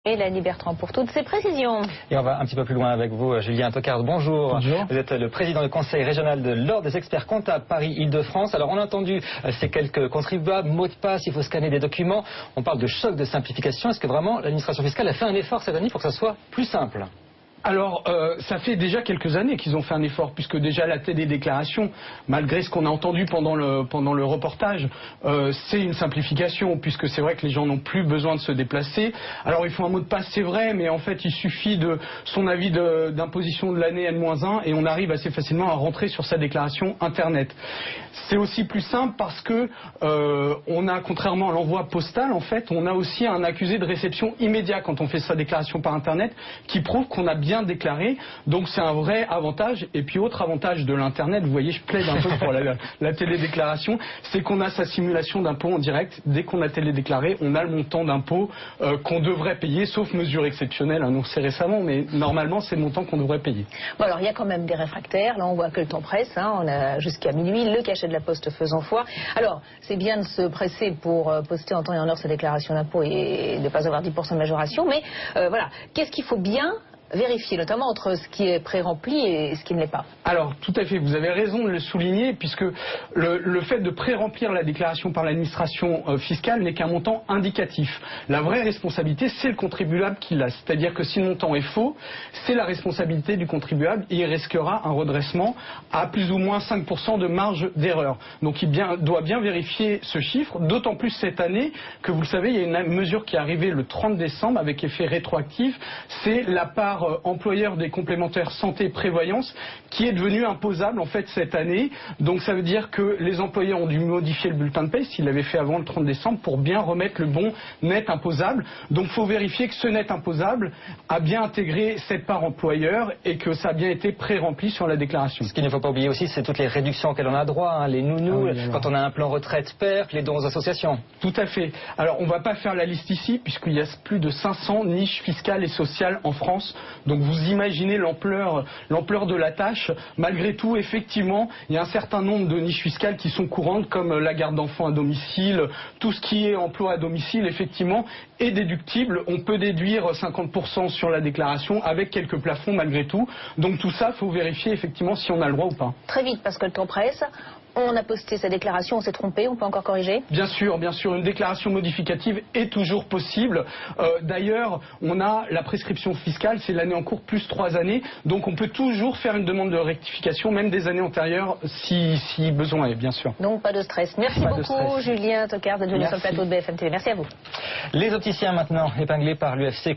Mélanie Bertrand pour toutes ces précisions. Et on va un petit peu plus loin avec vous, Julien Tocard. Bonjour. Bonjour. Vous êtes le président du conseil régional de l'Ordre des experts comptables Paris-Île-de-France. Alors on a entendu ces quelques contribuables, mots de passe, il faut scanner des documents. On parle de choc de simplification. Est-ce que vraiment l'administration fiscale a fait un effort cette année pour que ça soit plus simple ? Alors, ça fait déjà quelques années qu'ils ont fait un effort, puisque déjà la télédéclaration, malgré ce qu'on a entendu pendant le reportage, c'est une simplification, puisque c'est vrai que les gens n'ont plus besoin de se déplacer. Alors, il faut un mot de passe, c'est vrai, mais en fait, il suffit de son avis d'imposition de l'année N-1 et on arrive assez facilement à rentrer sur sa déclaration Internet. C'est aussi plus simple parce que on a, contrairement à l'envoi postal, en fait, on a aussi un accusé de réception immédiat quand on fait sa déclaration par Internet, qui prouve qu'on a bien déclaré, donc c'est un vrai avantage. Et puis autre avantage de l'internet, vous voyez, je plaide un peu pour la télédéclaration, c'est qu'on a sa simulation d'impôt en direct. Dès qu'on a télédéclaré, on a le montant d'impôt qu'on devrait payer, sauf mesure exceptionnelle annoncée récemment, mais normalement c'est le montant qu'on devrait payer. Bon, alors il y a quand même des réfractaires, là on voit que le temps presse, hein, on a jusqu'à minuit, le cachet de la poste faisant foi. Alors c'est bien de se presser pour poster en temps et en heure sa déclaration d'impôt et de ne pas avoir 10% de majoration, mais voilà, qu'est-ce qu'il faut bien vérifier, notamment entre ce qui est pré-rempli et ce qui ne l'est pas? Alors, tout à fait, vous avez raison de le souligner, puisque le fait de pré-remplir la déclaration par l'administration fiscale n'est qu'un montant indicatif. La vraie responsabilité, c'est le contribuable qui l'a. C'est-à-dire que si le montant est faux, c'est la responsabilité du contribuable et il risquera un redressement à plus ou moins 5% de marge d'erreur. Donc, il doit bien vérifier ce chiffre, d'autant plus cette année que, vous le savez, il y a une mesure qui est arrivée le 30 décembre avec effet rétroactif, c'est la part employeur des complémentaires santé et prévoyance qui est devenu imposable en fait cette année. Donc ça veut dire que les employeurs ont dû modifier le bulletin de paie s'ils l'avaient fait avant le 30 décembre pour bien remettre le bon net imposable. Donc il faut vérifier que ce net imposable a bien intégré cette part employeur et que ça a bien été pré-rempli sur la déclaration. Ce qu'il ne faut pas oublier aussi, c'est toutes les réductions auxquelles on a droit, hein, les nounous, quand on a un plan retraite PERC, les dons aux associations. Tout à fait. Alors on ne va pas faire la liste ici puisqu'il y a plus de 500 niches fiscales et sociales en France. Donc vous imaginez l'ampleur de la tâche. Malgré tout, effectivement, il y a un certain nombre de niches fiscales qui sont courantes, comme la garde d'enfants à domicile, tout ce qui est emploi à domicile, effectivement, est déductible. On peut déduire 50% sur la déclaration avec quelques plafonds malgré tout. Donc tout ça, il faut vérifier effectivement si on a le droit ou pas. Très vite, parce que le temps presse. On a posté sa déclaration, on s'est trompé, on peut encore corriger? Bien sûr, une déclaration modificative est toujours possible. D'ailleurs, on a la prescription fiscale, c'est l'année en cours plus 3 années, donc on peut toujours faire une demande de rectification, même des années antérieures, si besoin est, bien sûr. Donc pas de stress. Merci beaucoup, Julien Tocard, d'être venu sur le plateau de BFM TV. Merci à vous. Les opticiens maintenant épinglés par l'UFC.